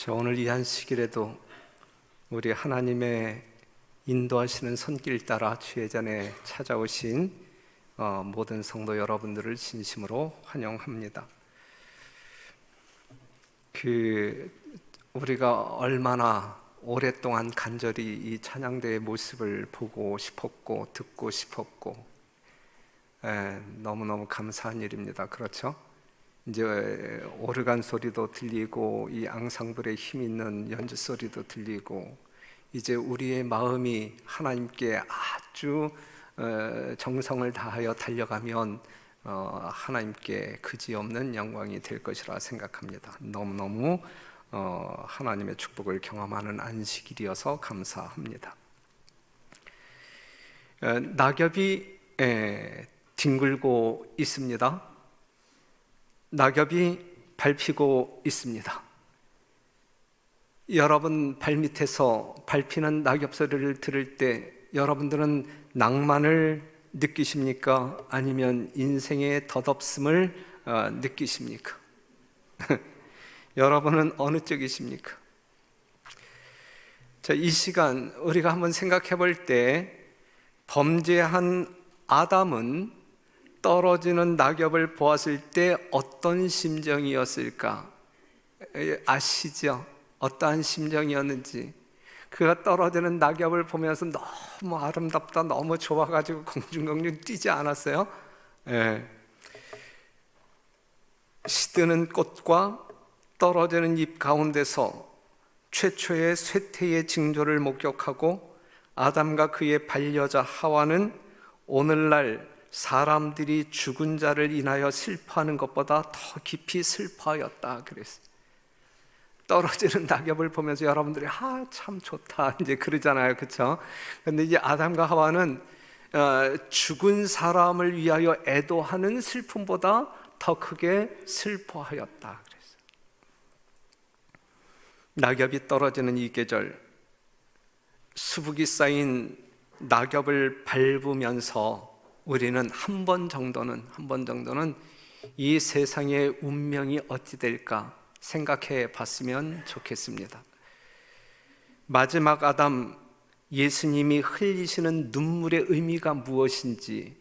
오늘 이 안식일에도 우리 하나님의 인도하시는 손길 따라 주의 전에 찾아오신 모든 성도 여러분들을 진심으로 환영합니다. 우리가 얼마나 오랫동안 간절히 이 찬양대의 모습을 보고 싶었고 듣고 싶었고 너무너무 감사한 일입니다. 그렇죠? 이제 오르간 소리도 들리고 이 앙상블의 힘 있는 연주 소리도 들리고 이제 우리의 마음이 하나님께 아주 정성을 다하여 달려가면 하나님께 그지없는 영광이 될 것이라 생각합니다. 너무너무 하나님의 축복을 경험하는 안식일이어서 감사합니다. 낙엽이 뒹굴고 있습니다. 낙엽이 밟히고 있습니다. 여러분 발밑에서 밟히는 낙엽 소리를 들을 때 여러분들은 낭만을 느끼십니까? 아니면 인생의 덧없음을 느끼십니까? 여러분은 어느 쪽이십니까? 자, 이 시간 우리가 한번 생각해 볼 때 범죄한 아담은 떨어지는 낙엽을 보았을 때 어떤 심정이었을까? 아시죠? 어떠한 심정이었는지. 그가 떨어지는 낙엽을 보면서 너무 아름답다, 너무 좋아가지고 공중공중 뛰지 않았어요? 시드는 꽃과 떨어지는 잎 가운데서 최초의 쇠퇴의 징조를 목격하고 아담과 그의 반려자 하와는 오늘날 사람들이 죽은 자를 인하여 슬퍼하는 것보다 더 깊이 슬퍼하였다 그랬어요. 떨어지는 낙엽을 보면서 여러분들이 참 좋다 이제 그러잖아요, 그렇죠? 근데 이제 아담과 하와는 죽은 사람을 위하여 애도하는 슬픔보다 더 크게 슬퍼하였다 그랬어요. 낙엽이 떨어지는 이 계절, 수북이 쌓인 낙엽을 밟으면서 우리는 한 번 정도는 이 세상의 운명이 어찌 될까 생각해 봤으면 좋겠습니다. 마지막 아담 예수님이 흘리시는 눈물의 의미가 무엇인지,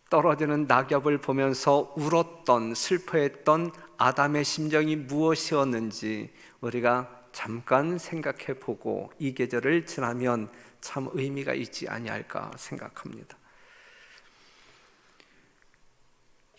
떨어지는 낙엽을 보면서 울었던 슬퍼했던 아담의 심정이 무엇이었는지 우리가 잠깐 생각해 보고 이 계절을 지나면 참 의미가 있지 아니할까 생각합니다.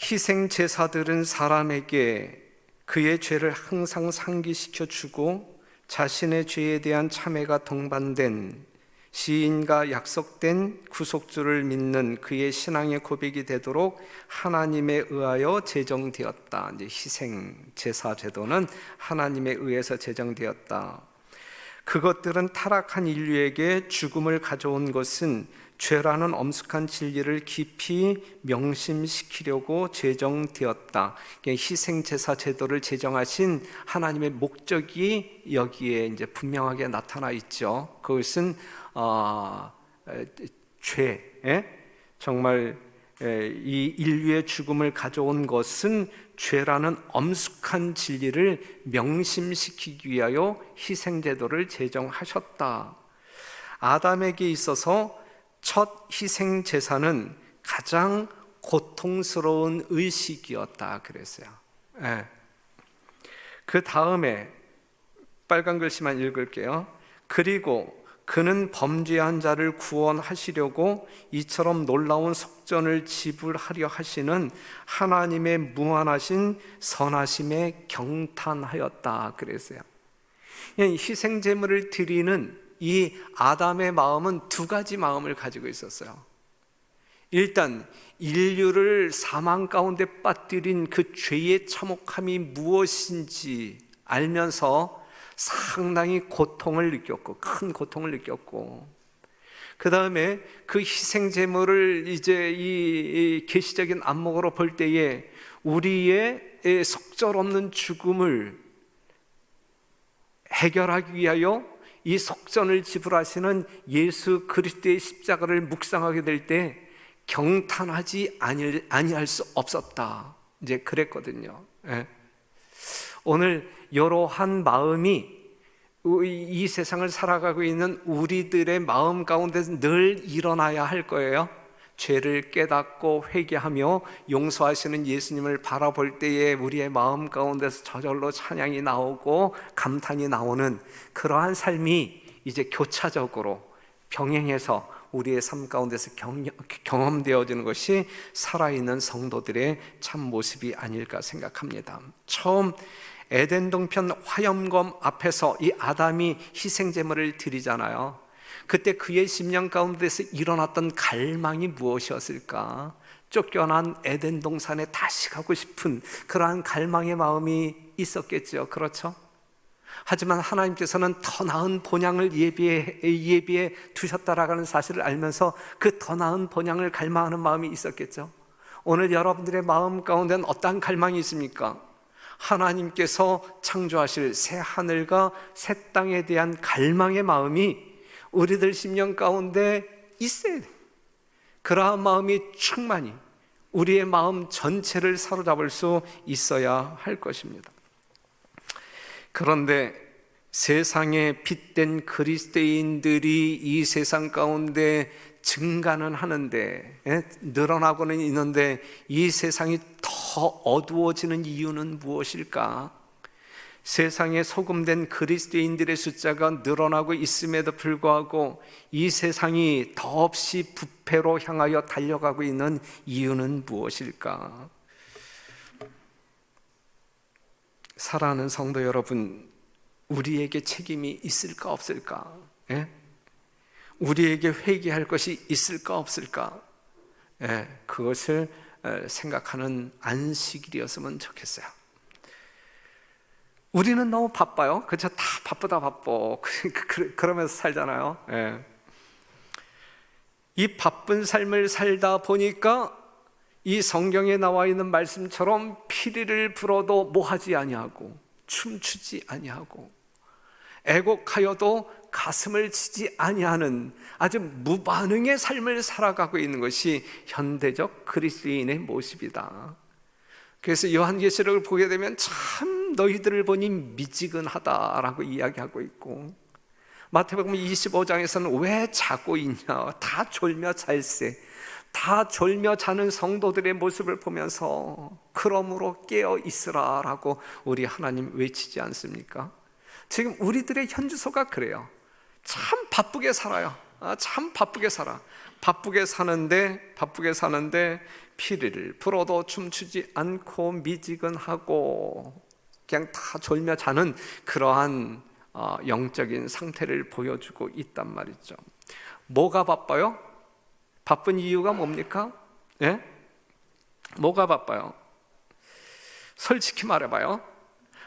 희생 제사들은 사람에게 그의 죄를 항상 상기시켜 주고 자신의 죄에 대한 참회가 동반된 시인과 약속된 구속주를 믿는 그의 신앙의 고백이 되도록 하나님에 의하여 제정되었다. 이제 희생 제사 제도는 하나님에 의해서 제정되었다. 그것들은 타락한 인류에게 죽음을 가져온 것은 죄라는 엄숙한 진리를 깊이 명심시키려고 제정되었다. 희생제사 제도를 제정하신 하나님의 목적이 여기에 이제 분명하게 나타나 있죠. 그것은 정말 이 인류의 죽음을 가져온 것은 죄라는 엄숙한 진리를 명심시키기 위하여 희생제도를 제정하셨다. 아담에게 있어서 첫 희생제사는 가장 고통스러운 의식이었다 그랬어요. 그 다음에 빨간 글씨만 읽을게요. 그리고 그는 범죄한 자를 구원하시려고 이처럼 놀라운 속전을 지불하려 하시는 하나님의 무한하신 선하심에 경탄하였다 그랬어요. 희생제물을 드리는 이 아담의 마음은 두 가지 마음을 가지고 있었어요. 일단 인류를 사망 가운데 빠뜨린 그 죄의 참혹함이 무엇인지 알면서 상당히 고통을 느꼈고, 큰 고통을 느꼈고, 그 다음에 그 희생제물을 이제 이 계시적인 안목으로 볼 때에 우리의 속절없는 죽음을 해결하기 위하여 이 속전을 지불하시는 예수 그리스도의 십자가를 묵상하게 될 때 경탄하지 아니할 수 없었다 이제 그랬거든요. 오늘 이러한 마음이 이 세상을 살아가고 있는 우리들의 마음 가운데서 늘 일어나야 할 거예요. 죄를 깨닫고 회개하며 용서하시는 예수님을 바라볼 때에 우리의 마음 가운데서 저절로 찬양이 나오고 감탄이 나오는 그러한 삶이 이제 교차적으로 병행해서 우리의 삶 가운데서 경험되어지는 것이 살아있는 성도들의 참 모습이 아닐까 생각합니다. 처음 에덴 동편 화염검 앞에서 이 아담이 희생제물을 드리잖아요. 그때 그의 심령 가운데서 일어났던 갈망이 무엇이었을까? 쫓겨난 에덴 동산에 다시 가고 싶은 그러한 갈망의 마음이 있었겠죠. 그렇죠? 하지만 하나님께서는 더 나은 본향을 예비해 두셨다라는 사실을 알면서 그 더 나은 본향을 갈망하는 마음이 있었겠죠. 오늘 여러분들의 마음 가운데는 어떠한 갈망이 있습니까? 하나님께서 창조하실 새 하늘과 새 땅에 대한 갈망의 마음이 우리들 심령 가운데 있어야 돼요. 그러한 마음이 충만히 우리의 마음 전체를 사로잡을 수 있어야 할 것입니다. 그런데 세상에 빗댄 그리스도인들이 이 세상 가운데 증가는 하는데, 늘어나고는 있는데 이 세상이 더 어두워지는 이유는 무엇일까? 세상에 소금된 그리스도인들의 숫자가 늘어나고 있음에도 불구하고 이 세상이 더없이 부패로 향하여 달려가고 있는 이유는 무엇일까? 사랑하는 성도 여러분, 우리에게 책임이 있을까 없을까? 우리에게 회개할 것이 있을까 없을까? 그것을 생각하는 안식일이었으면 좋겠어요. 우리는 너무 바빠요. 그렇죠? 다 바쁘다 바빠. 그러면서 살잖아요. 이 바쁜 삶을 살다 보니까 이 성경에 나와 있는 말씀처럼 피리를 불어도 뭐하지 아니하고 춤추지 아니하고 애곡하여도 가슴을 치지 아니하는 아주 무반응의 삶을 살아가고 있는 것이 현대적 그리스도인의 모습이다. 그래서 요한계시록을 보게 되면 참 너희들을 보니 미지근하다라고 이야기하고 있고, 마태복음 25장에서는 왜 자고 있냐, 다 졸며 잘세, 다 졸며 자는 성도들의 모습을 보면서 그러므로 깨어 있으라라고 우리 하나님 외치지 않습니까? 지금 우리들의 현주소가 그래요. 참 바쁘게 살아요. 참 바쁘게 살아. 바쁘게 사는데 피리를 불어도 춤추지 않고 미지근하고 그냥 다 졸며 자는 그러한 영적인 상태를 보여주고 있단 말이죠. 뭐가 바빠요? 바쁜 이유가 뭡니까? 뭐가 바빠요? 솔직히 말해봐요.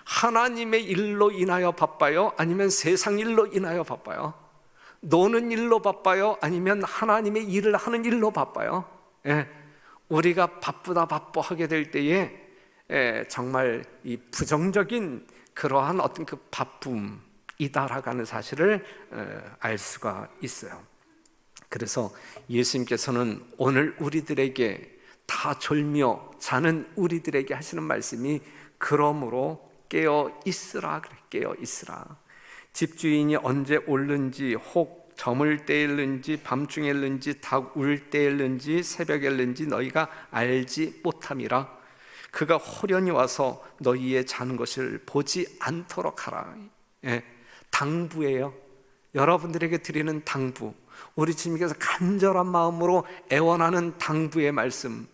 하나님의 일로 인하여 바빠요? 아니면 세상 일로 인하여 바빠요? 노는 일로 바빠요? 아니면 하나님의 일을 하는 일로 바빠요? 우리가 바쁘다 바빠 하게 될 때에 정말 이 부정적인 그러한 어떤 그 바쁨이다라는 사실을 알 수가 있어요. 그래서 예수님께서는 오늘 우리들에게 다 졸며 자는 우리들에게 하시는 말씀이 그러므로 깨어 있으라 그래. 깨어 있으라. 집주인이 언제 올는지, 혹 저물 때일는지, 밤중에 일는지, 닭 울 때일는지, 새벽에 일는지 너희가 알지 못함이라. 그가 호련히 와서 너희의 자는 것을 보지 않도록 하라. 당부예요. 여러분들에게 드리는 당부, 우리 주님께서 간절한 마음으로 애원하는 당부의 말씀.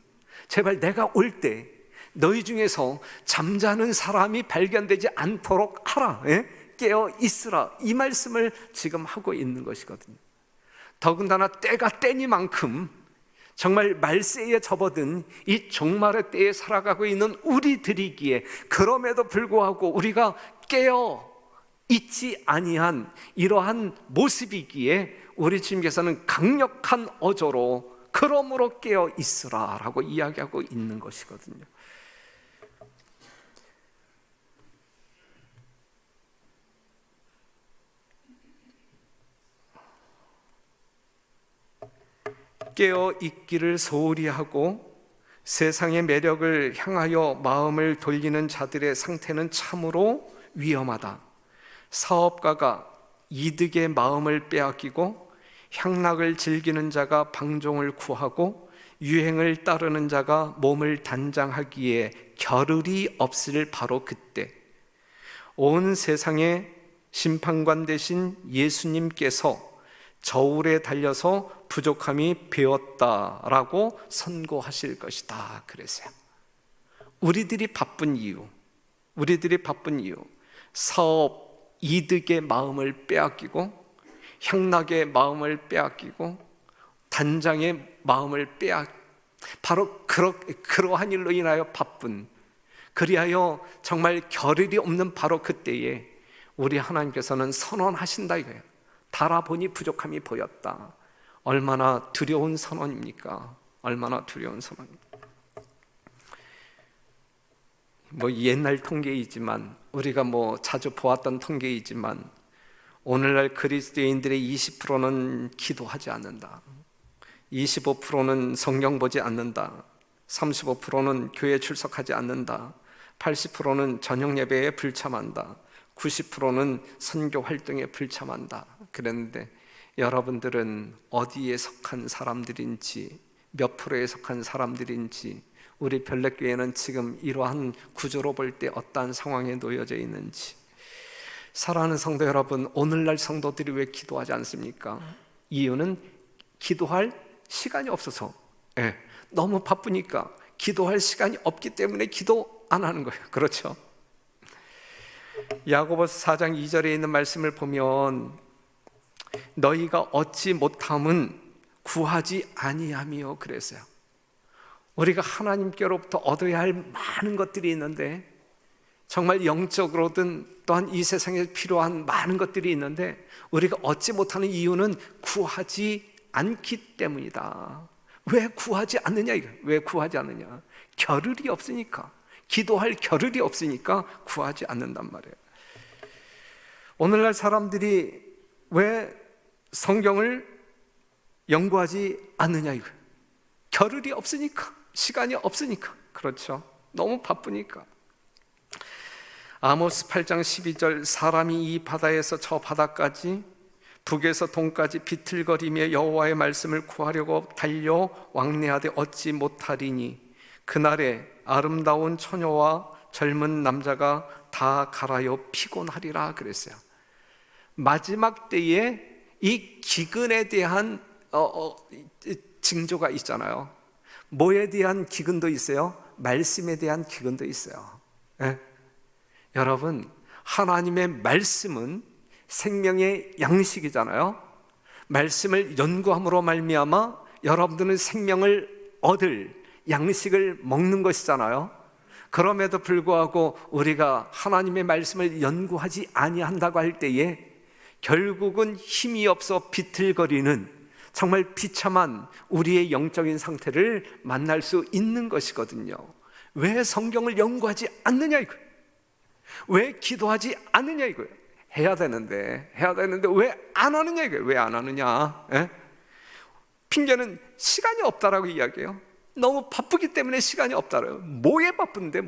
제발 내가 올 때 너희 중에서 잠자는 사람이 발견되지 않도록 하라. 깨어 있으라. 이 말씀을 지금 하고 있는 것이거든요. 더군다나 때가 때니만큼 정말 말세에 접어든 이 종말의 때에 살아가고 있는 우리들이기에, 그럼에도 불구하고 우리가 깨어 있지 아니한 이러한 모습이기에 우리 주님께서는 강력한 어조로 그러므로 깨어 있으라 라고 이야기하고 있는 것이거든요. 깨어 있기를 소홀히 하고 세상의 매력을 향하여 마음을 돌리는 자들의 상태는 참으로 위험하다. 사업가가 이득의 마음을 빼앗기고, 향락을 즐기는 자가 방종을 구하고, 유행을 따르는 자가 몸을 단장하기에 겨를이 없을 바로 그때, 온 세상의 심판관 되신 예수님께서 저울에 달려서 부족함이 배었다라고 선고하실 것이다 그랬어요. 우리들이 바쁜 이유, 사업 이득의 마음을 빼앗기고, 향락의 마음을 빼앗기고, 단장의 마음을 바로 그러한 일로 인하여 바쁜, 그리하여 정말 겨를이 없는 바로 그때에 우리 하나님께서는 선언하신다 이거예요. 달아보니 부족함이 보였다. 얼마나 두려운 선언입니까? 얼마나 두려운 선언입니까? 옛날 통계이지만, 우리가 자주 보았던 통계이지만, 오늘날 그리스도인들의 20%는 기도하지 않는다, 25%는 성경 보지 않는다, 35%는 교회 출석하지 않는다, 80%는 저녁 예배에 불참한다, 90%는 선교 활동에 불참한다 그랬는데, 여러분들은 어디에 속한 사람들인지, 몇 프로에 속한 사람들인지, 우리 별내교회는 지금 이러한 구조로 볼 때 어떠한 상황에 놓여져 있는지. 사랑하는 성도 여러분, 오늘날 성도들이 왜 기도하지 않습니까? 이유는 기도할 시간이 없어서, 너무 바쁘니까 기도할 시간이 없기 때문에 기도 안 하는 거예요. 그렇죠? 야고보서 4장 2절에 있는 말씀을 보면, 너희가 얻지 못함은 구하지 아니함이요 그랬어요. 우리가 하나님께로부터 얻어야 할 많은 것들이 있는데, 정말 영적으로든 또한 이 세상에 필요한 많은 것들이 있는데, 우리가 얻지 못하는 이유는 구하지 않기 때문이다. 왜 구하지 않느냐? 왜 구하지 않느냐? 겨를이 없으니까, 기도할 겨를이 없으니까 구하지 않는단 말이에요. 오늘날 사람들이 왜 성경을 연구하지 않느냐 이거예요. 겨를이 없으니까, 시간이 없으니까. 그렇죠? 너무 바쁘니까. 아모스 8장 12절, 사람이 이 바다에서 저 바다까지, 북에서 동까지 비틀거리며 여호와의 말씀을 구하려고 달려 왕래하되 얻지 못하리니, 그날에 아름다운 처녀와 젊은 남자가 다 갈아여 피곤하리라 그랬어요. 마지막 때에 이 기근에 대한 징조가 있잖아요. 뭐에 대한 기근도 있어요? 말씀에 대한 기근도 있어요. 여러분, 하나님의 말씀은 생명의 양식이잖아요. 말씀을 연구함으로 말미암아 여러분들은 생명을 얻을 양식을 먹는 것이잖아요. 그럼에도 불구하고 우리가 하나님의 말씀을 연구하지 아니한다고 할 때에 결국은 힘이 없어 비틀거리는, 정말 비참한 우리의 영적인 상태를 만날 수 있는 것이거든요. 왜 성경을 연구하지 않느냐 이거예요. 왜 기도하지 않느냐 이거예요. 해야 되는데 왜 안 하느냐 이거예요. 왜 안 하느냐? 핑계는 시간이 없다라고 이야기해요. 너무 바쁘기 때문에 시간이 없다래요. 뭐에 바쁜데.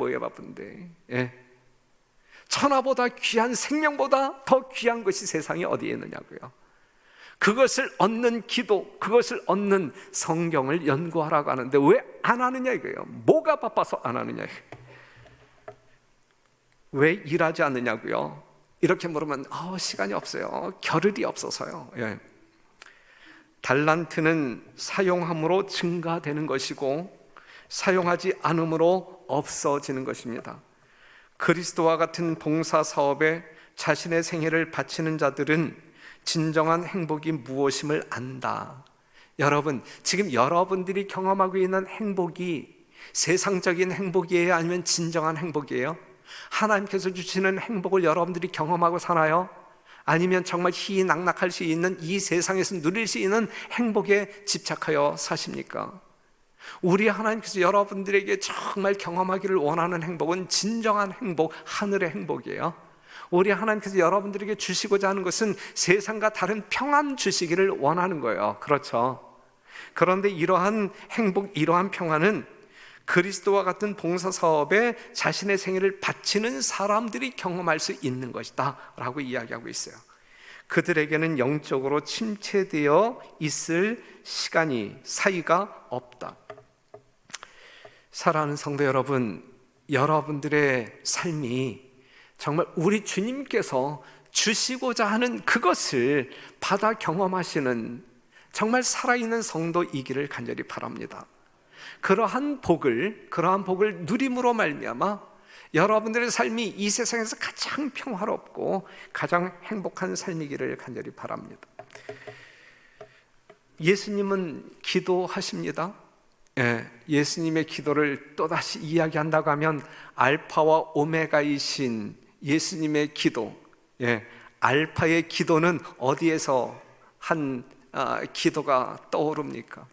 천하보다 귀한, 생명보다 더 귀한 것이 세상에 어디에 있느냐고요. 그것을 얻는 기도, 그것을 얻는 성경을 연구하라고 하는데 왜 안 하느냐 이거예요. 뭐가 바빠서 안 하느냐 이거예요. 왜 일하지 않느냐고요. 이렇게 물으면 시간이 없어요. 겨를이 없어서요. 달란트는 사용함으로 증가되는 것이고, 사용하지 않음으로 없어지는 것입니다. 그리스도와 같은 봉사 사업에 자신의 생애를 바치는 자들은 진정한 행복이 무엇임을 안다. 여러분, 지금 여러분들이 경험하고 있는 행복이 세상적인 행복이에요? 아니면 진정한 행복이에요? 하나님께서 주시는 행복을 여러분들이 경험하고 사나요? 아니면 정말 희희낙낙할 수 있는 이 세상에서 누릴 수 있는 행복에 집착하여 사십니까? 우리 하나님께서 여러분들에게 정말 경험하기를 원하는 행복은 진정한 행복, 하늘의 행복이에요. 우리 하나님께서 여러분들에게 주시고자 하는 것은 세상과 다른 평안 주시기를 원하는 거예요. 그렇죠? 그런데 이러한 행복, 이러한 평안은 그리스도와 같은 봉사 사업에 자신의 생애를 바치는 사람들이 경험할 수 있는 것이다 라고 이야기하고 있어요. 그들에게는 영적으로 침체되어 있을 시간이, 사이가 없다. 사랑하는 성도 여러분, 여러분들의 삶이 정말 우리 주님께서 주시고자 하는 그것을 받아 경험하시는 정말 살아있는 성도이기를 간절히 바랍니다. 그러한 복을 누림으로 말미암아 여러분들의 삶이 이 세상에서 가장 평화롭고 가장 행복한 삶이기를 간절히 바랍니다. 예수님은 기도하십니다. 예수님의 기도를 또다시 이야기한다고 하면 알파와 오메가이신 예수님의 기도, 알파의 기도는 어디에서 한 기도가 떠오릅니까?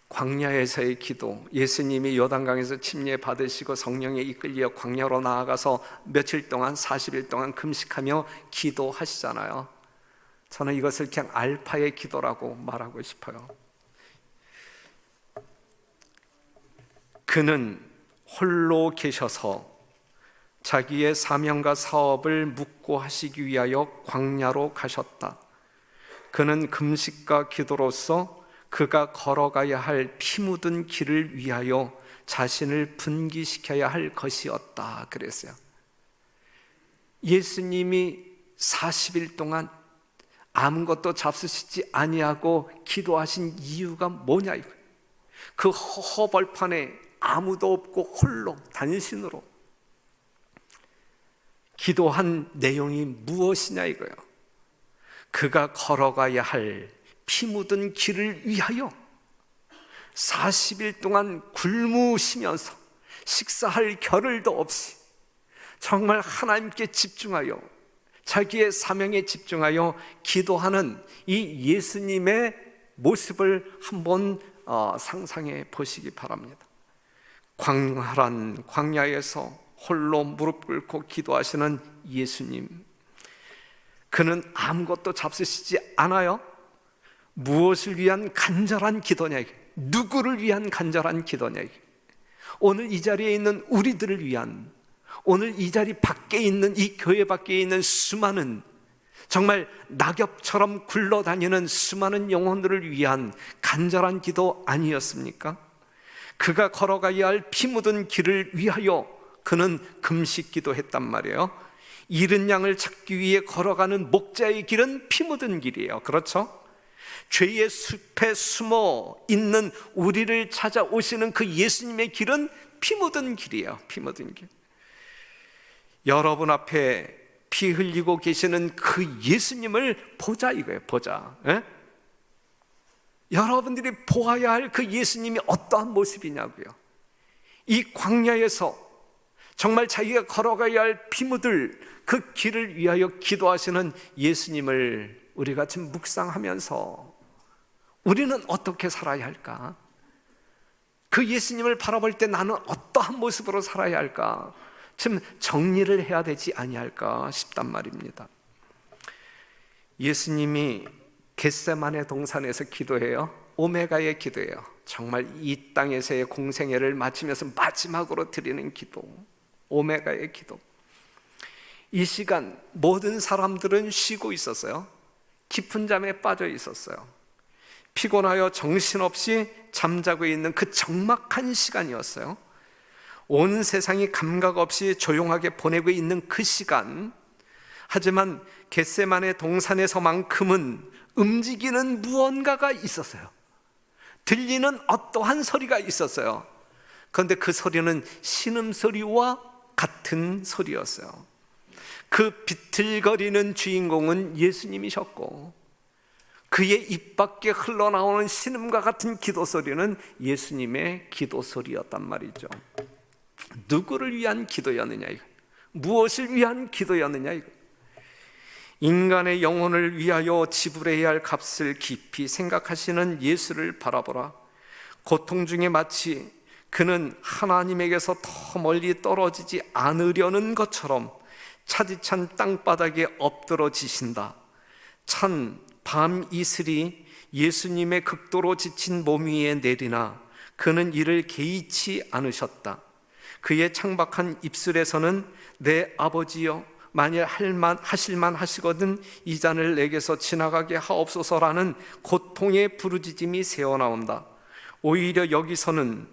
광야에서의 기도, 예수님이 요단강에서 침례 받으시고 성령에 이끌려 광야로 나아가서 며칠 동안 40일 동안 금식하며 기도하시잖아요. 저는 이것을 그냥 알파의 기도라고 말하고 싶어요. 그는 홀로 계셔서 자기의 사명과 사업을 묵고 하시기 위하여 광야로 가셨다. 그는 금식과 기도로서 그가 걸어가야 할 피 묻은 길을 위하여 자신을 분기시켜야 할 것이었다 그랬어요. 예수님이 40일 동안 아무것도 잡수시지 아니하고 기도하신 이유가 뭐냐 이거예요. 그 허허벌판에 아무도 없고 홀로 단신으로 기도한 내용이 무엇이냐 이거예요. 그가 걸어가야 할 피 묻은 길을 위하여 40일 동안 굶으시면서 식사할 겨를도 없이 정말 하나님께 집중하여 자기의 사명에 집중하여 기도하는 이 예수님의 모습을 한번 상상해 보시기 바랍니다. 광활한 광야에서 홀로 무릎 꿇고 기도하시는 예수님, 그는 아무것도 잡수시지 않아요. 무엇을 위한 간절한 기도냐, 누구를 위한 간절한 기도냐. 오늘 이 자리에 있는 우리들을 위한, 오늘 이 자리 밖에 있는, 이 교회 밖에 있는 수많은 정말 낙엽처럼 굴러다니는 수많은 영혼들을 위한 간절한 기도 아니었습니까? 그가 걸어가야 할 피 묻은 길을 위하여 그는 금식 기도했단 말이에요. 잃은 양을 찾기 위해 걸어가는 목자의 길은 피 묻은 길이에요. 그렇죠? 죄의 숲에 숨어 있는 우리를 찾아오시는 그 예수님의 길은 피 묻은 길이에요. 피 묻은 길. 여러분 앞에 피 흘리고 계시는 그 예수님을 보자 이거예요. 보자. 여러분들이 보아야 할 그 예수님이 어떠한 모습이냐고요. 이 광야에서 정말 자기가 걸어가야 할 피 묻을 그 길을 위하여 기도하시는 예수님을 우리가 지금 묵상하면서 우리는 어떻게 살아야 할까? 그 예수님을 바라볼 때 나는 어떠한 모습으로 살아야 할까? 좀 정리를 해야 되지 아니할까 싶단 말입니다. 예수님이 겟세마네 동산에서 기도해요. 오메가의 기도예요. 정말 이 땅에서의 공생애를 마치면서 마지막으로 드리는 기도, 오메가의 기도. 이 시간 모든 사람들은 쉬고 있었어요. 깊은 잠에 빠져 있었어요. 피곤하여 정신없이 잠자고 있는 그 적막한 시간이었어요. 온 세상이 감각 없이 조용하게 보내고 있는 그 시간, 하지만 겟세마네 동산에서만큼은 움직이는 무언가가 있었어요. 들리는 어떠한 소리가 있었어요. 그런데 그 소리는 신음소리와 같은 소리였어요. 그 비틀거리는 주인공은 예수님이셨고, 그의 입 밖에 흘러나오는 신음과 같은 기도 소리는 예수님의 기도 소리였단 말이죠. 누구를 위한 기도였느냐 이거. 무엇을 위한 기도였느냐 이거. 인간의 영혼을 위하여 지불해야 할 값을 깊이 생각하시는 예수를 바라보라. 고통 중에 마치 그는 하나님에게서 더 멀리 떨어지지 않으려는 것처럼 차디찬 땅바닥에 엎드러지신다. 찬 밤 이슬이 예수님의 극도로 지친 몸 위에 내리나 그는 이를 개의치 않으셨다. 그의 창박한 입술에서는 내 아버지여, 만일 하실만 하시거든 이 잔을 내게서 지나가게 하옵소서라는 고통의 부르짖음이 새어나온다. 오히려 여기서는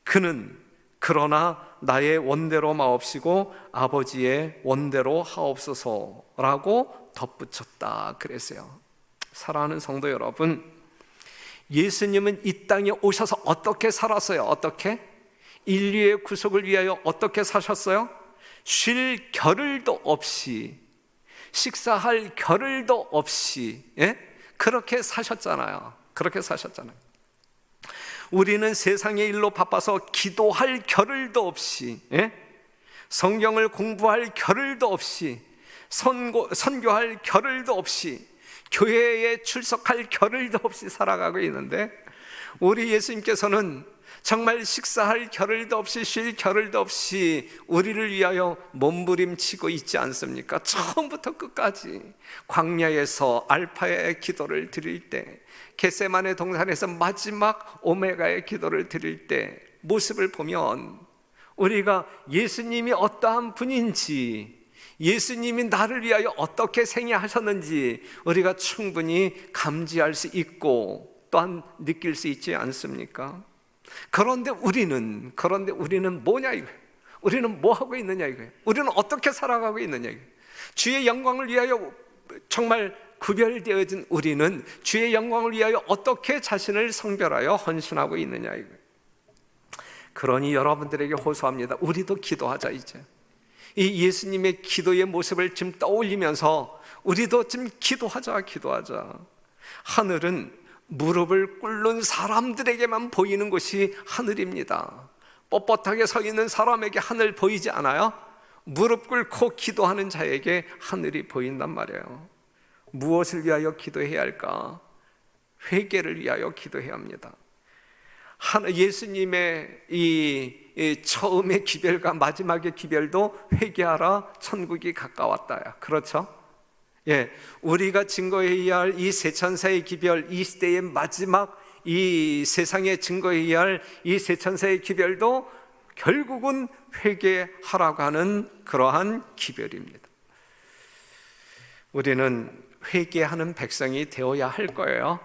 그는 그러나 나의 원대로 마옵시고 아버지의 원대로 하옵소서라고 덧붙였다 그랬어요. 사랑하는 성도 여러분, 예수님은 이 땅에 오셔서 어떻게 살았어요? 어떻게? 인류의 구속을 위하여 어떻게 사셨어요? 쉴 겨를도 없이, 식사할 겨를도 없이, 그렇게 사셨잖아요. 그렇게 사셨잖아요. 우리는 세상의 일로 바빠서 기도할 겨를도 없이, 성경을 공부할 겨를도 없이, 선교할 겨를도 없이, 교회에 출석할 겨를도 없이 살아가고 있는데, 우리 예수님께서는 정말 식사할 겨를도 없이 쉴 겨를도 없이 우리를 위하여 몸부림치고 있지 않습니까? 처음부터 끝까지 광야에서 알파의 기도를 드릴 때, 겟세마네 동산에서 마지막 오메가의 기도를 드릴 때 모습을 보면 우리가 예수님이 어떠한 분인지, 예수님이 나를 위하여 어떻게 생애하셨는지 우리가 충분히 감지할 수 있고 또한 느낄 수 있지 않습니까? 그런데 우리는 뭐냐 이거예요. 우리는 뭐 하고 있느냐 이거예요. 우리는 어떻게 살아가고 있느냐 이거예요. 주의 영광을 위하여 정말 구별되어진 우리는 주의 영광을 위하여 어떻게 자신을 성별하여 헌신하고 있느냐 이거예요. 그러니 여러분들에게 호소합니다. 우리도 기도하자. 이제 이 예수님의 기도의 모습을 지금 떠올리면서 우리도 지금 기도하자. 하늘은 무릎을 꿇는 사람들에게만 보이는 것이 하늘입니다. 뻣뻣하게 서 있는 사람에게 하늘 보이지 않아요? 무릎 꿇고 기도하는 자에게 하늘이 보인단 말이에요. 무엇을 위하여 기도해야 할까? 회개를 위하여 기도해야 합니다. 예수님의 이 처음의 기별과 마지막의 기별도 회개하라, 천국이 가까웠다. 그렇죠? 우리가 증거해야 할 이 세천사의 기별, 이 시대의 마지막 이 세상에 증거해야 할 이 세천사의 기별도 결국은 회개하라고 하는 그러한 기별입니다. 우리는 회개하는 백성이 되어야 할 거예요.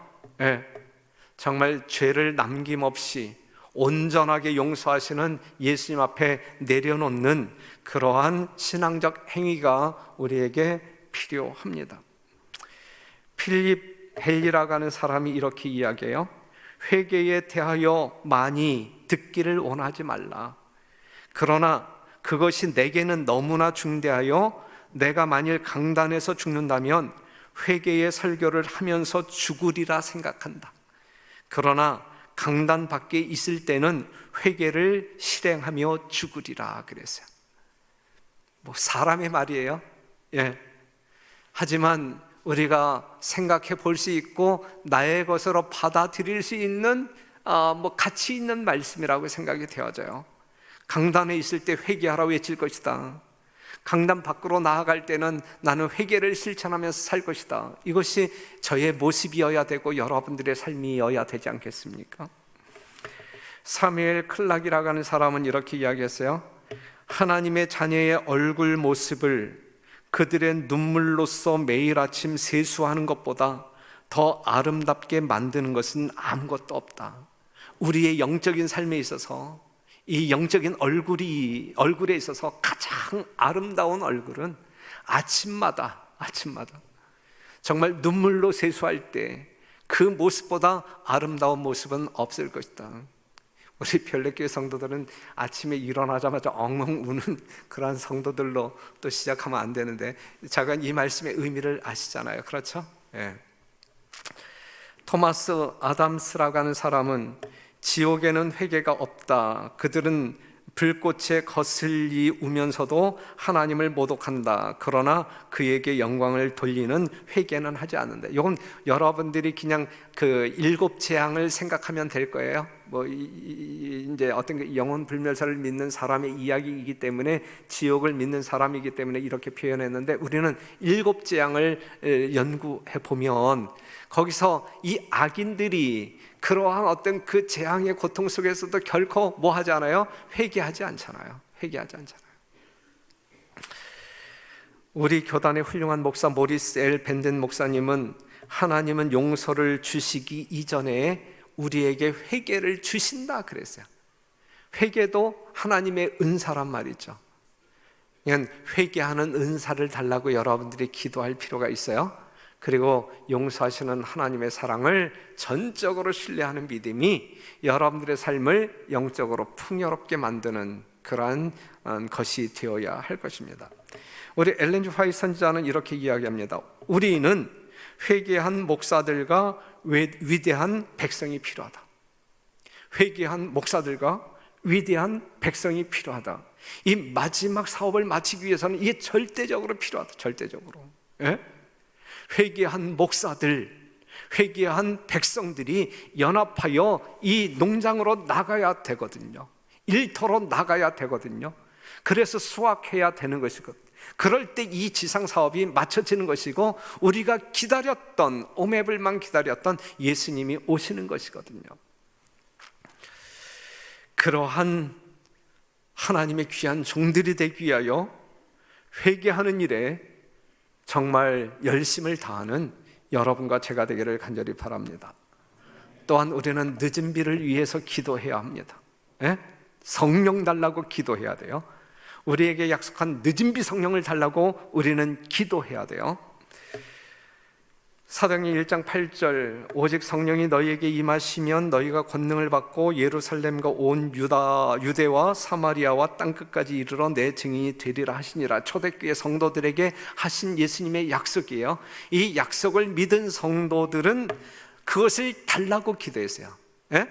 정말 죄를 남김없이 온전하게 용서하시는 예수님 앞에 내려놓는 그러한 신앙적 행위가 우리에게 필요합니다. 필립 헬리라고 하는 사람이 이렇게 이야기해요. 회개에 대하여 많이 듣기를 원하지 말라. 그러나 그것이 내게는 너무나 중대하여 내가 만일 강단에서 죽는다면 회개의 설교를 하면서 죽으리라 생각한다. 그러나 강단 밖에 있을 때는 회개를 실행하며 죽으리라 그랬어요. 뭐 사람의 말이에요. 하지만 우리가 생각해 볼 수 있고 나의 것으로 받아들일 수 있는 가치 있는 말씀이라고 생각이 되어져요. 강단에 있을 때 회개하라 외칠 것이다. 강단 밖으로 나아갈 때는 나는 회개를 실천하면서 살 것이다. 이것이 저의 모습이어야 되고 여러분들의 삶이어야 되지 않겠습니까? 사무엘 클락이라고 하는 사람은 이렇게 이야기했어요. 하나님의 자녀의 얼굴 모습을 그들의 눈물로써 매일 아침 세수하는 것보다 더 아름답게 만드는 것은 아무것도 없다. 우리의 영적인 삶에 있어서 이 영적인 얼굴에 있어서 가장 아름다운 얼굴은 아침마다 정말 눈물로 세수할 때 그 모습보다 아름다운 모습은 없을 것이다. 우리 별내교회 성도들은 아침에 일어나자마자 엉엉 우는 그러한 성도들로 또 시작하면 안 되는데, 잠깐 이 말씀의 의미를 아시잖아요. 그렇죠? 토마스 아담스라고 하는 사람은 지옥에는 회개가 없다. 그들은 불꽃에 거슬리 우면서도 하나님을 모독한다. 그러나 그에게 영광을 돌리는 회개는 하지 않는다. 이건 여러분들이 그냥 그 7 재앙을 생각하면 될 거예요. 이제 어떤 영혼 불멸사를 믿는 사람의 이야기이기 때문에, 지옥을 믿는 사람이기 때문에 이렇게 표현했는데, 우리는 7 재앙을 연구해 보면 거기서 이 악인들이 그러한 어떤 그 재앙의 고통 속에서도 결코 뭐 하지 않아요? 회개하지 않잖아요. 회개하지 않잖아요. 우리 교단의 훌륭한 목사 모리스 엘 벤덴 목사님은, 하나님은 용서를 주시기 이전에 우리에게 회개를 주신다 그랬어요. 회개도 하나님의 은사란 말이죠. 그냥 회개하는 은사를 달라고 여러분들이 기도할 필요가 있어요. 그리고 용서하시는 하나님의 사랑을 전적으로 신뢰하는 믿음이 여러분들의 삶을 영적으로 풍요롭게 만드는 그러한 것이 되어야 할 것입니다. 우리 엘렌 주 화이트 선지자는 이렇게 이야기합니다. 우리는 회개한 목사들과 위대한 백성이 필요하다. 회개한 목사들과 위대한 백성이 필요하다. 이 마지막 사업을 마치기 위해서는 이게 절대적으로 필요하다. 절대적으로. 예? 회개한 목사들, 회개한 백성들이 연합하여 이 농장으로 나가야 되거든요. 일터로 나가야 되거든요. 그래서 수확해야 되는 것이거든요. 그럴 때 이 지상 사업이 맞춰지는 것이고, 우리가 기다렸던, 오매불만 기다렸던 예수님이 오시는 것이거든요. 그러한 하나님의 귀한 종들이 되기 위하여 회개하는 일에 정말 열심을 다하는 여러분과 제가 되기를 간절히 바랍니다. 또한 우리는 늦은 비를 위해서 기도해야 합니다. 예? 성령 달라고 기도해야 돼요. 우리에게 약속한 늦은 비 성령을 달라고 우리는 기도해야 돼요. 사도행전 1장 8절, 오직 성령이 너희에게 임하시면 너희가 권능을 받고 예루살렘과 온 유대와 사마리아와 땅끝까지 이르러 내 증인이 되리라 하시니라. 초대교회 성도들에게 하신 예수님의 약속이에요. 이 약속을 믿은 성도들은 그것을 달라고 기도했어요. 예?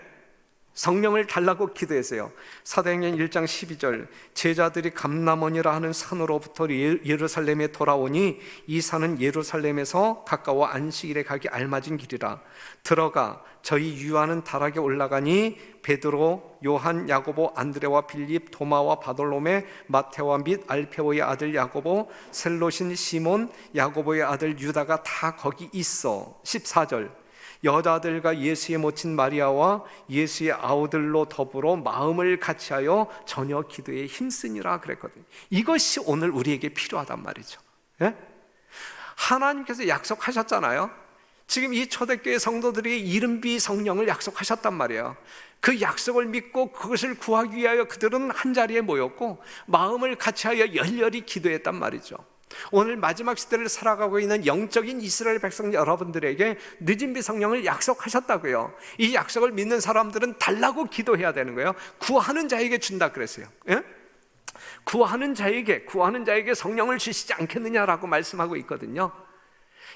성령을 달라고 기도했어요. 사도행전 1장 12절, 제자들이 감람원이라 하는 산으로부터 예루살렘에 돌아오니 이 산은 예루살렘에서 가까워 안식일에 가기 알맞은 길이라. 들어가 저희 유하는 다락에 올라가니 베드로, 요한, 야고보, 안드레와 빌립, 도마와 바돌로메, 마테와 및 알페오의 아들 야고보, 셀롯인 시몬, 야고보의 아들 유다가 다 거기 있어. 14절, 여자들과 예수의 모친 마리아와 예수의 아우들로 더불어 마음을 같이하여 저녁 기도에 힘쓰니라 그랬거든요. 이것이 오늘 우리에게 필요하단 말이죠. 예? 하나님께서 약속하셨잖아요. 지금 이 초대교회 성도들이 이른비 성령을 약속하셨단 말이에요. 그 약속을 믿고 그것을 구하기 위하여 그들은 한자리에 모였고 마음을 같이하여 열렬히 기도했단 말이죠. 오늘 마지막 시대를 살아가고 있는 영적인 이스라엘 백성 여러분들에게 늦은 비 성령을 약속하셨다고요. 이 약속을 믿는 사람들은 달라고 기도해야 되는 거예요. 구하는 자에게 준다 그랬어요. 예? 구하는 자에게 성령을 주시지 않겠느냐라고 말씀하고 있거든요.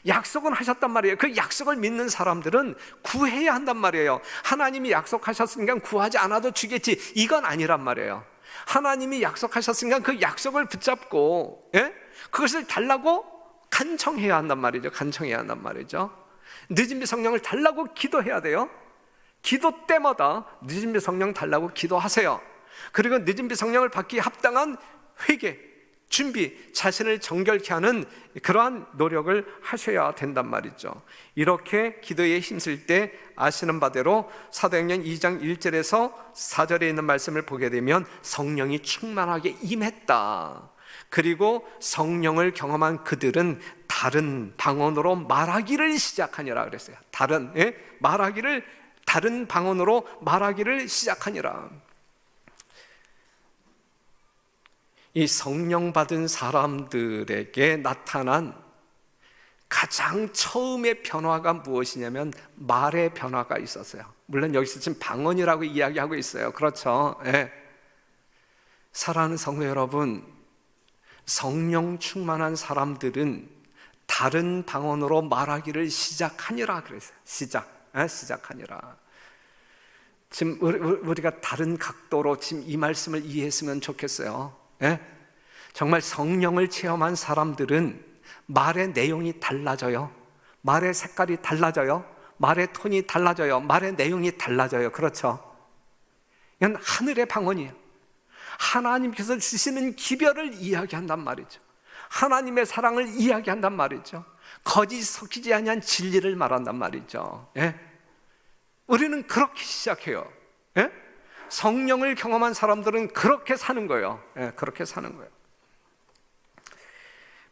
약속은 하셨단 말이에요. 그 약속을 믿는 사람들은 구해야 한단 말이에요. 하나님이 약속하셨으니까 구하지 않아도 주겠지, 이건 아니란 말이에요. 하나님이 약속하셨으니까 그 약속을 붙잡고, 예? 그것을 달라고 간청해야 한단 말이죠. 간청해야 한단 말이죠. 늦은 비 성령을 달라고 기도해야 돼요. 기도 때마다 늦은 비 성령 달라고 기도하세요. 그리고 늦은 비 성령을 받기 합당한 회개, 준비, 자신을 정결케 하는 그러한 노력을 하셔야 된단 말이죠. 이렇게 기도에 힘쓸 때 아시는 바대로 사도행전 2장 1절에서 4절에 있는 말씀을 보게 되면 성령이 충만하게 임했다. 그리고 성령을 경험한 그들은 다른 방언으로 말하기를 시작하니라 그랬어요. 다른 방언으로 말하기를 시작하니라. 이 성령 받은 사람들에게 나타난 가장 처음의 변화가 무엇이냐면 말의 변화가 있었어요. 물론 여기서 지금 방언이라고 이야기하고 있어요. 그렇죠? 네. 사랑하는 성도 여러분, 성령 충만한 사람들은 다른 방언으로 말하기를 시작하니라 그랬어요. 시작하니라. 지금 우리가 다른 각도로 지금 이 말씀을 이해했으면 좋겠어요. 예? 정말 성령을 체험한 사람들은 말의 내용이 달라져요. 말의 색깔이 달라져요. 말의 톤이 달라져요. 말의 내용이 달라져요. 그렇죠? 이건 하늘의 방언이에요. 하나님께서 주시는 기별을 이야기한단 말이죠. 하나님의 사랑을 이야기한단 말이죠. 거짓 섞이지 아니한 진리를 말한단 말이죠. 예? 우리는 그렇게 시작해요. 예? 성령을 경험한 사람들은 그렇게 사는 거예요. 예, 그렇게 사는 거예요.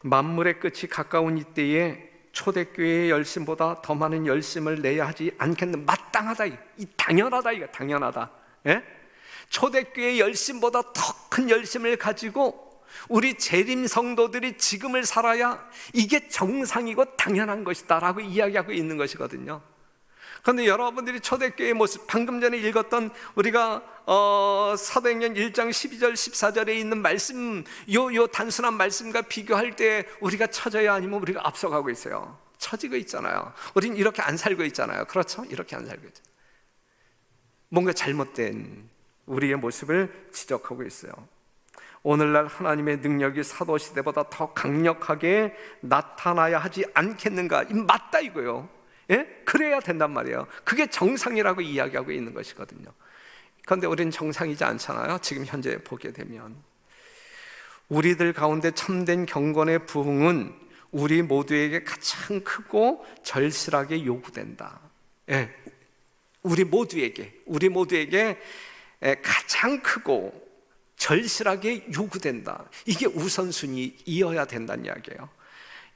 만물의 끝이 가까운 이때에 초대교회의 열심보다 더 많은 열심을 내야 하지 않겠는, 마땅하다, 이 당연하다, 이거 당연하다. 예? 초대교회의 열심보다 더 큰 열심을 가지고 우리 재림 성도들이 지금을 살아야 이게 정상이고 당연한 것이다 라고 이야기하고 있는 것이거든요. 그런데 여러분들이 초대교회의 모습, 방금 전에 읽었던 우리가 사도행전 1장 12절 14절에 있는 말씀, 요 단순한 말씀과 비교할 때 우리가 처져야, 아니면 우리가 앞서가고 있어요? 처지고 있잖아요. 우린 이렇게 안 살고 있잖아요. 그렇죠? 이렇게 안 살고 있죠. 뭔가 잘못된 우리의 모습을 지적하고 있어요. 오늘날 하나님의 능력이 사도시대보다 더 강력하게 나타나야 하지 않겠는가? 맞다 이거요. 예? 그래야 된단 말이에요. 그게 정상이라고 이야기하고 있는 것이거든요. 그런데 우리는 정상이지 않잖아요. 지금 현재 보게 되면 우리들 가운데 참된 경건의 부흥은 우리 모두에게 가장 크고 절실하게 요구된다. 예. 우리 모두에게 가장 크고 절실하게 요구된다. 이게 우선순위이어야 된다는 이야기예요.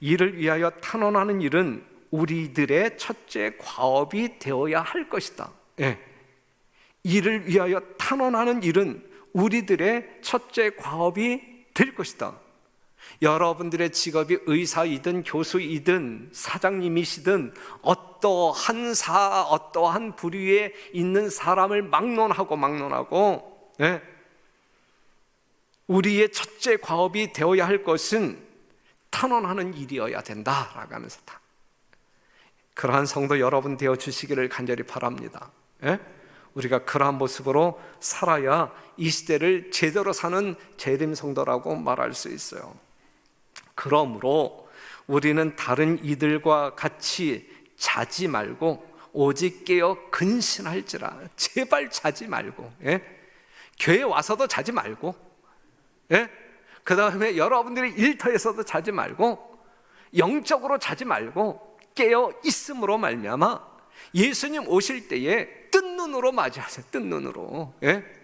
이를 위하여 탄원하는 일은 우리들의 첫째 과업이 되어야 할 것이다. 예. 이를 위하여 탄원하는 일은 우리들의 첫째 과업이 될 것이다. 여러분들의 직업이 의사이든 교수이든 사장님이시든 어떠한 부류에 있는 사람을 막론하고 예. 우리의 첫째 과업이 되어야 할 것은 탄원하는 일이어야 된다라고 하면서 그러한 성도 여러분 되어 주시기를 간절히 바랍니다. 예? 우리가 그러한 모습으로 살아야 이 시대를 제대로 사는 재림 성도라고 말할 수 있어요. 그러므로 우리는 다른 이들과 같이 자지 말고 오직 깨어 근신할지라. 제발 자지 말고, 예? 교회 와서도 자지 말고, 예? 그 다음에 여러분들이 일터에서도 자지 말고, 영적으로 자지 말고 깨어 있음으로 말미암아 예수님 오실 때에 뜬 눈으로 맞이하세요. 뜬 눈으로, 예?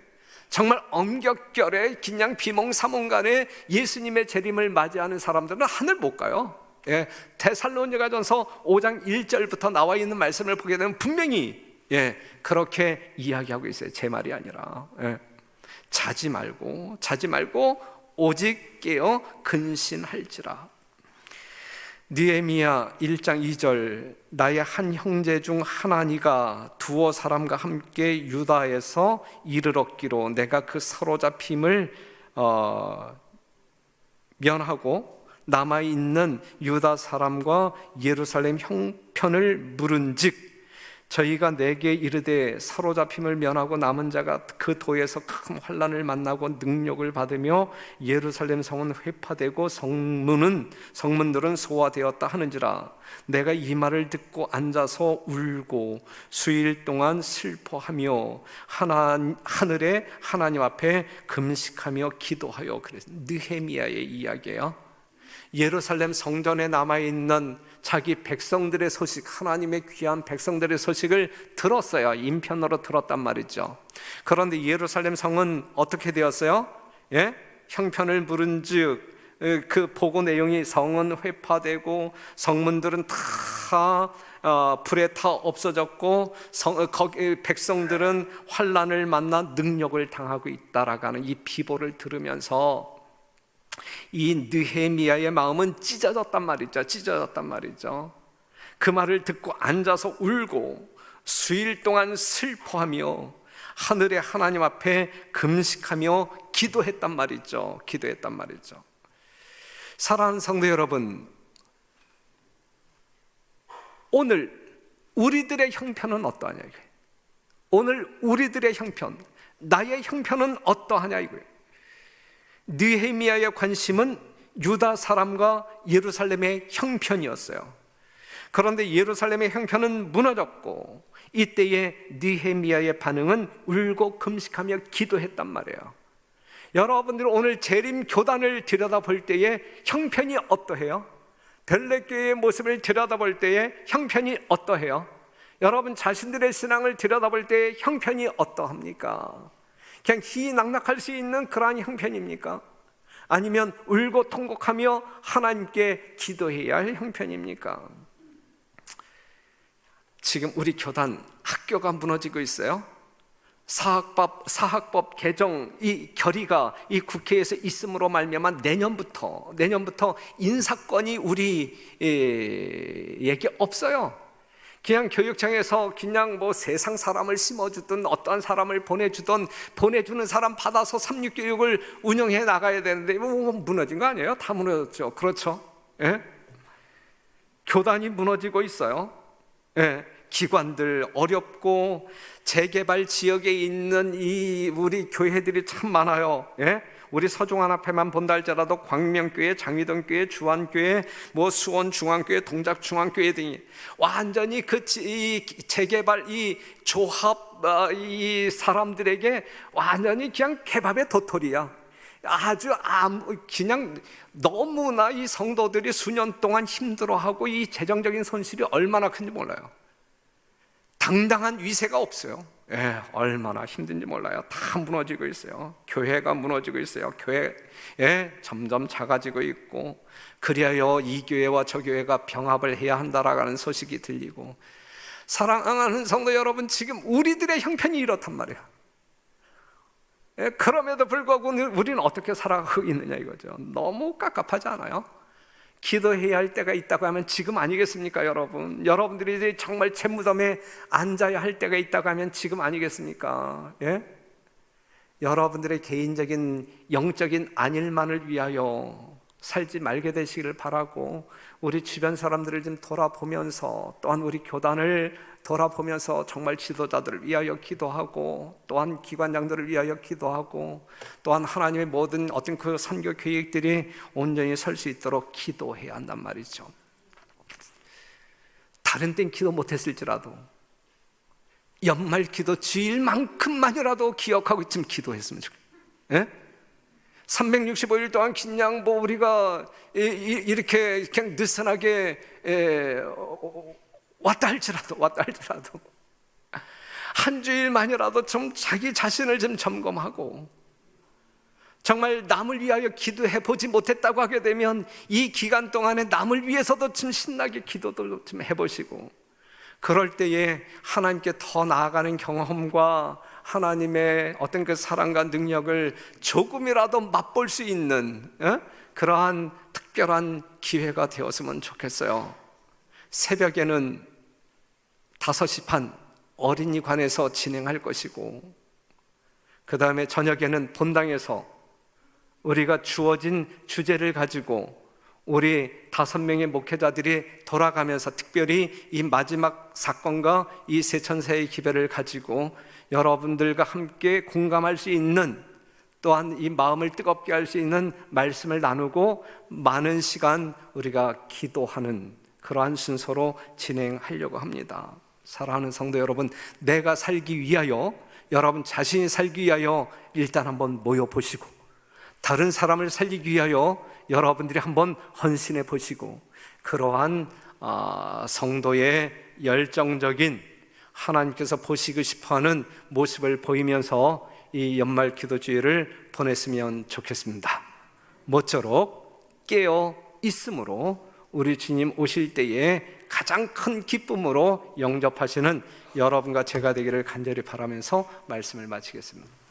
정말 엄격결에 그냥 비몽사몽간에 예수님의 재림을 맞이하는 사람들은 하늘 못 가요. 예, 데살로니가전서 5장 1절부터 나와 있는 말씀을 보게 되면 분명히 그렇게 이야기하고 있어요. 제 말이 아니라. 자지 말고 오직 깨어 근신할지라. 느헤미야 1장 2절, 나의 한 형제 중 하나니가 두어 사람과 함께 유다에서 이르렀기로 내가 그 사로잡힘을 면하고 남아있는 유다 사람과 예루살렘 형편을 물은즉 저희가 내게 이르되 사로잡힘을 면하고 남은 자가 그 도에서 큰 환난을 만나고 능력을 받으며 예루살렘 성은 회파되고 성문들은 소화되었다 하는지라. 내가 이 말을 듣고 앉아서 울고 수일 동안 슬퍼하며 하늘의 하나님 앞에 금식하며 기도하여. 그래서 느헤미야의 이야기예요. 예루살렘 성전에 남아있는 자기 백성들의 소식, 하나님의 귀한 백성들의 소식을 들었어요. 인편으로 들었단 말이죠. 그런데 예루살렘 성은 어떻게 되었어요? 예? 형편을 물은즉 그 보고 내용이 성은 회파되고 성문들은 다 불에 타 없어졌고 백성들은 환난을 만나 능력을 당하고 있다라고 하는 이 비보를 들으면서 이 느헤미야의 마음은 찢어졌단 말이죠. 그 말을 듣고 앉아서 울고 수일 동안 슬퍼하며 하늘의 하나님 앞에 금식하며 기도했단 말이죠. 사랑하는 성도 여러분, 오늘 우리들의 형편은 어떠하냐 이거예요. 오늘 우리들의 형편, 나의 형편은 어떠하냐 이거예요. 느헤미야의 관심은 유다 사람과 예루살렘의 형편이었어요. 그런데 예루살렘의 형편은 무너졌고 이때에 느헤미야의 반응은 울고 금식하며 기도했단 말이에요. 여러분들 오늘 재림 교단을 들여다볼 때에 형편이 어떠해요? 벨렛교회의 모습을 들여다볼 때에 형편이 어떠해요? 여러분 자신들의 신앙을 들여다볼 때에 형편이 어떠합니까? 그냥 희낙낙할 수 있는 그러한 형편입니까? 아니면 울고 통곡하며 하나님께 기도해야 할 형편입니까? 지금 우리 교단 학교가 무너지고 있어요. 사학법 개정 이 결의가 이 국회에서 있음으로 말미암아 내년부터 인사권이 우리에게 없어요. 그냥 교육청에서 그냥 뭐 세상 사람을 심어주든 어떠한 사람을 보내주는 사람 받아서 삼육교육을 운영해 나가야 되는데 뭐 무너진 거 아니에요? 다 무너졌죠. 그렇죠? 예? 교단이 무너지고 있어요. 예? 기관들 어렵고 재개발 지역에 있는 이 우리 교회들이 참 많아요. 예? 우리 서중환 앞에만 본다 할지라도 광명교회, 장미동교회, 주안교회, 뭐 수원중앙교회, 동작중앙교회 등이 완전히 이 재개발 이 조합 이 사람들에게 완전히 그냥 개밥의 도토리야. 아주 그냥 너무나 이 성도들이 수년 동안 힘들어하고 이 재정적인 손실이 얼마나 큰지 몰라요. 당당한 위세가 없어요. 예, 얼마나 힘든지 몰라요. 다 무너지고 있어요. 교회가 무너지고 있어요. 교회 점점 작아지고 있고, 그리하여 이 교회와 저 교회가 병합을 해야 한다라는 소식이 들리고, 사랑하는 성도 여러분, 지금 우리들의 형편이 이렇단 말이에요. 예, 그럼에도 불구하고 우리는 어떻게 살아가고 있느냐 이거죠. 너무 깝깝하지 않아요? 기도해야 할 때가 있다고 하면 지금 아니겠습니까, 여러분? 여러분들이 정말 재무덤에 앉아야 할 때가 있다고 하면 지금 아니겠습니까? 예? 여러분들의 개인적인 영적인 안일만을 위하여 살지 말게 되시기를 바라고, 우리 주변 사람들을 좀 돌아보면서, 또한 우리 교단을 돌아보면서 정말 지도자들을 위하여 기도하고, 또한 기관장들을 위하여 기도하고, 또한 하나님의 모든 어떤 그 선교 계획들이 온전히 설 수 있도록 기도해야 한단 말이죠. 다른 땐 기도 못했을지라도 연말 기도 주일만큼만이라도 기억하고 좀 기도했으면 좋겠어요. 예? 365일 동안 그냥 뭐 우리가 이렇게 그냥 느슨하게 왔다 할지라도 한 주일만이라도 좀 자기 자신을 좀 점검하고, 정말 남을 위하여 기도해 보지 못했다고 하게 되면 이 기간 동안에 남을 위해서도 좀 신나게 기도도 좀 해보시고, 그럴 때에 하나님께 더 나아가는 경험과 하나님의 어떤 그 사랑과 능력을 조금이라도 맛볼 수 있는 그러한 특별한 기회가 되었으면 좋겠어요. 새벽에는 5시 반 어린이관에서 진행할 것이고, 그 다음에 저녁에는 본당에서 우리가 주어진 주제를 가지고 우리 5명의 목회자들이 돌아가면서 특별히 이 마지막 사건과 이 세천세의 기별을 가지고 여러분들과 함께 공감할 수 있는, 또한 이 마음을 뜨겁게 할 수 있는 말씀을 나누고 많은 시간 우리가 기도하는 그러한 순서로 진행하려고 합니다. 사랑하는 성도 여러분, 내가 살기 위하여, 여러분 자신이 살기 위하여 일단 한번 모여보시고, 다른 사람을 살리기 위하여 여러분들이 한번 헌신해 보시고, 그러한 성도의 열정적인 하나님께서 보시고 싶어하는 모습을 보이면서 이 연말 기도주일을 보냈으면 좋겠습니다. 모쪼록 깨어 있음으로 우리 주님 오실 때에 가장 큰 기쁨으로 영접하시는 여러분과 제가 되기를 간절히 바라면서 말씀을 마치겠습니다.